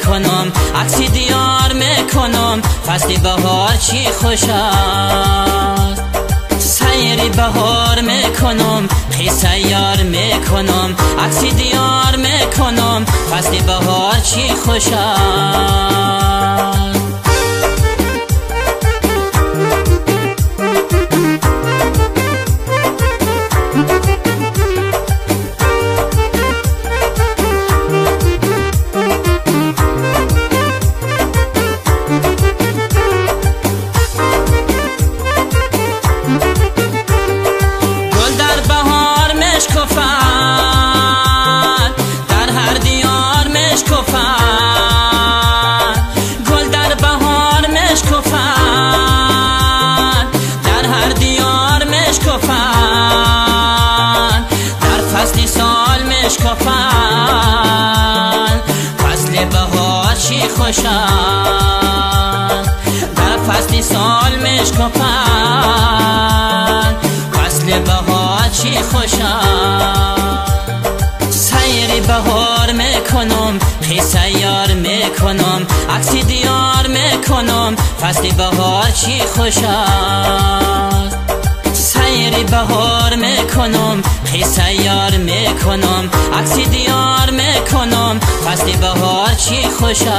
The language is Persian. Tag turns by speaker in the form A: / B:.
A: میکنم، عکسی دیار میکنم، فصل بهار چی خوش است. سیری بهار میکنم، قصه یار میکنم، عکسی دیار میکنم، فصل بهار چی خوش است. فصل بهار چی خوشند، در فصل سال مشکفند، فصل بهار چی خوشند. سیر بهار میکنم، قصه یار میکنم، عکسی دیار میکنم، فصل بهار چی خوشند. سیر بهار میکنم، قصه یار میکنم، عکسی دیار میکنم، فصل بهار چی خوش است.